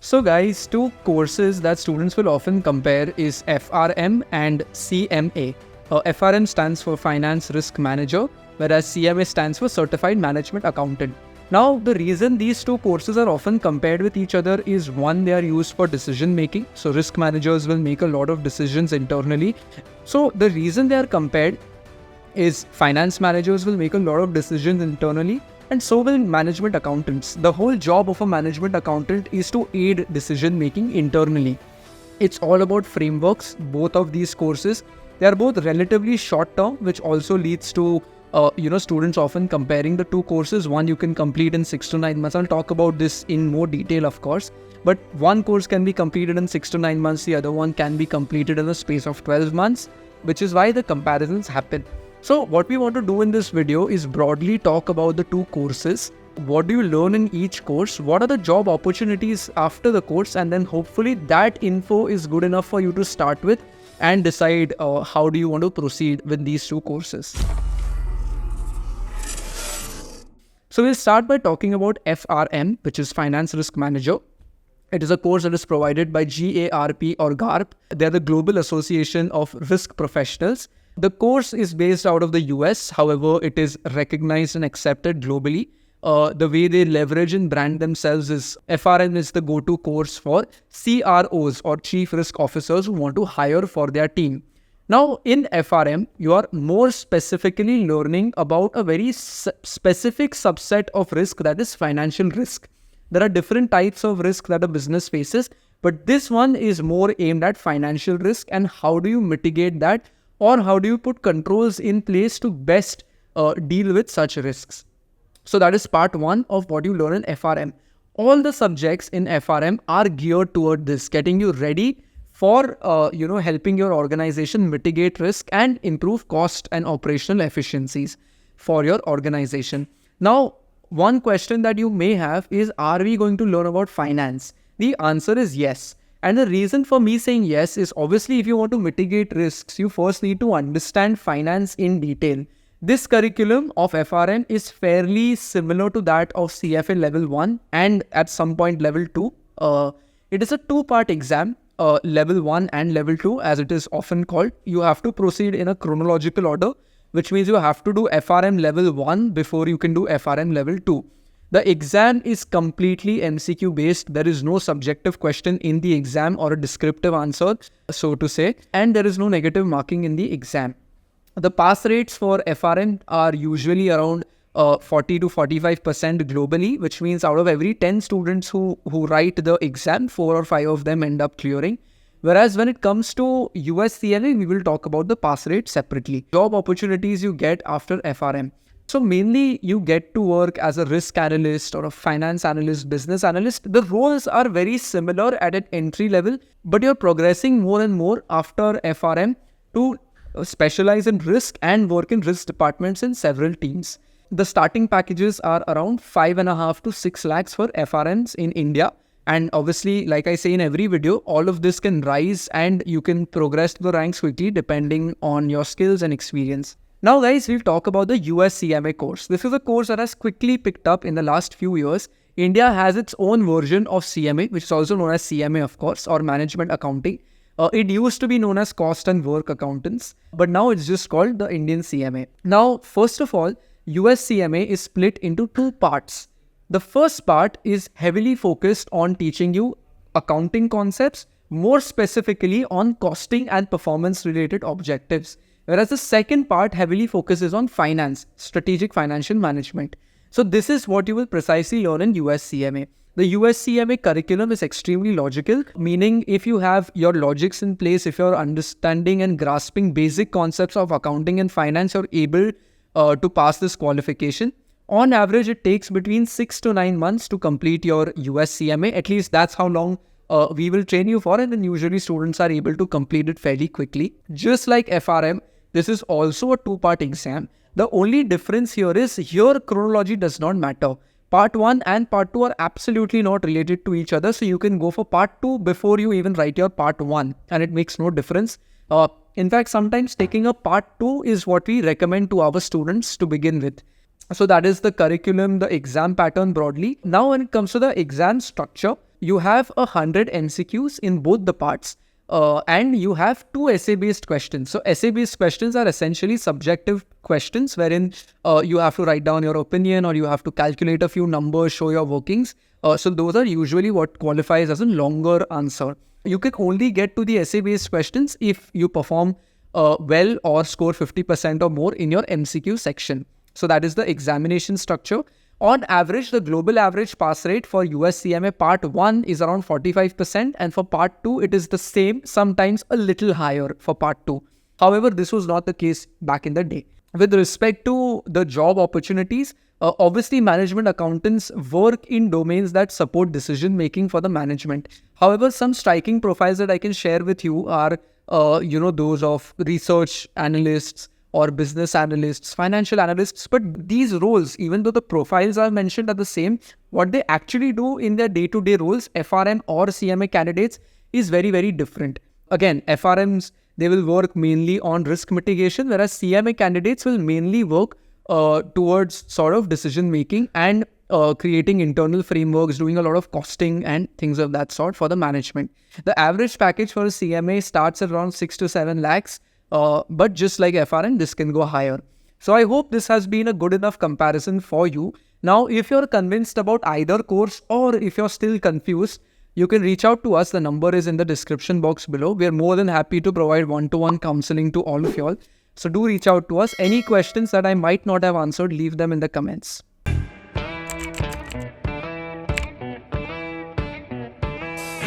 So guys, two courses that students will often compare is FRM and CMA. FRM stands for Finance Risk Manager, whereas CMA stands for Certified Management Accountant. Now, the reason these two courses are often compared with each other is one, they are used for decision making. So risk managers will make a lot of decisions internally. So the reason they are compared is finance managers will make a lot of decisions internally, and so will management accountants. The whole job of a management accountant is to aid decision making internally. It's all about frameworks, both of these courses. They are both relatively short term, which also leads to students often comparing the two courses. One you can complete in 6 to 9 months. I'll talk about this in more detail, of course. But one course can be completed in 6 to 9 months. The other one can be completed in a space of 12 months, which is why the comparisons happen. So what we want to do in this video is broadly talk about the two courses. What do you learn in each course? What are the job opportunities after the course? And then hopefully that info is good enough for you to start with and decide how do you want to proceed with these two courses. So we'll start by talking about FRM, which is Finance Risk Manager. It is a course that is provided by GARP or GARP. They're the Global Association of Risk Professionals. The course is based out of the US, however, it is recognized and accepted globally. The way they leverage and brand themselves is FRM is the go-to course for CROs or Chief Risk Officers who want to hire for their team. Now, in FRM, you are more specifically learning about a very specific subset of risk, that is financial risk. There are different types of risk that a business faces, but this one is more aimed at financial risk and how do you mitigate that, or how do you put controls in place to best deal with such risks. So that is part one of what you learn in FRM. All the subjects in FRM are geared toward this, getting you ready for helping your organization mitigate risk and improve cost and operational efficiencies for your organization. Now, one question that you may have is, are we going to learn about finance? The answer is yes. And the reason for me saying yes is obviously if you want to mitigate risks, you first need to understand finance in detail. This curriculum of FRM is fairly similar to that of CFA level 1 and at some point level 2. It is a two-part exam, level 1 and level 2 as it is often called. You have to proceed in a chronological order, which means you have to do FRM level 1 before you can do FRM level 2. The exam is completely MCQ based. There is no subjective question in the exam or a descriptive answer, so to say, and there is no negative marking in the exam. The pass rates for FRM are usually around 40 to 45% globally, which means out of every 10 students who write the exam, 4 or 5 of them end up clearing. Whereas when it comes to US CMA, we will talk about the pass rate separately. Job opportunities you get after FRM. So mainly you get to work as a risk analyst or a finance analyst, business analyst. The roles are very similar at an entry level, but you're progressing more and more after FRM to specialize in risk and work in risk departments in several teams. The starting packages are around 5.5 to 6 lakhs for FRMs in India. And obviously, like I say in every video, all of this can rise and you can progress to the ranks quickly depending on your skills and experience. Now guys, we'll talk about the US CMA course. This is a course that has quickly picked up in the last few years. India has its own version of CMA, which is also known as CMA, of course, or Management Accounting. It used to be known as Cost and Work Accountants, but now it's just called the Indian CMA. Now, first of all, US CMA is split into two parts. The first part is heavily focused on teaching you accounting concepts, more specifically on costing and performance related objectives. Whereas the second part heavily focuses on finance, strategic financial management. So this is what you will precisely learn in US CMA. The US CMA curriculum is extremely logical, meaning if you have your logics in place, if you're understanding and grasping basic concepts of accounting and finance, you're able to pass this qualification. On average, it takes between 6 to 9 months to complete your US CMA. At least that's how long we will train you for, and then usually students are able to complete it fairly quickly. Just like FRM, this is also a two-part exam. The only difference here is here chronology does not matter. Part 1 and Part 2 are absolutely not related to each other. So you can go for Part 2 before you even write your Part 1 and it makes no difference. In fact, sometimes taking a Part 2 is what we recommend to our students to begin with. So that is the curriculum, the exam pattern broadly. Now when it comes to the exam structure, you have 100 MCQs in both the parts. And you have 2 essay-based questions. So essay-based questions are essentially subjective questions wherein you have to write down your opinion or you have to calculate a few numbers, show your workings. So those are usually what qualifies as a longer answer. You can only get to the essay-based questions if you perform well or score 50% or more in your MCQ section. So that is the examination structure. On average, the global average pass rate for US CMA Part 1 is around 45%, and for Part 2, it is the same, sometimes a little higher for Part 2. However, this was not the case back in the day. With respect to the job opportunities, obviously management accountants work in domains that support decision making for the management. However, some striking profiles that I can share with you are, those of research analysts, or business analysts, financial analysts. But these roles, even though the profiles are mentioned are the same, what they actually do in their day-to-day roles, FRM or CMA candidates, is very, very different. Again, FRMs, they will work mainly on risk mitigation, whereas CMA candidates will mainly work towards sort of decision making and creating internal frameworks, doing a lot of costing and things of that sort for the management. The average package for a CMA starts at around 6 to 7 lakhs. But just like FRM, this can go higher. So I hope this has been a good enough comparison for you. Now, if you're convinced about either course or if you're still confused, you can reach out to us. The number is in the description box below. We are more than happy to provide one-to-one counseling to all of y'all. So do reach out to us. Any questions that I might not have answered, leave them in the comments.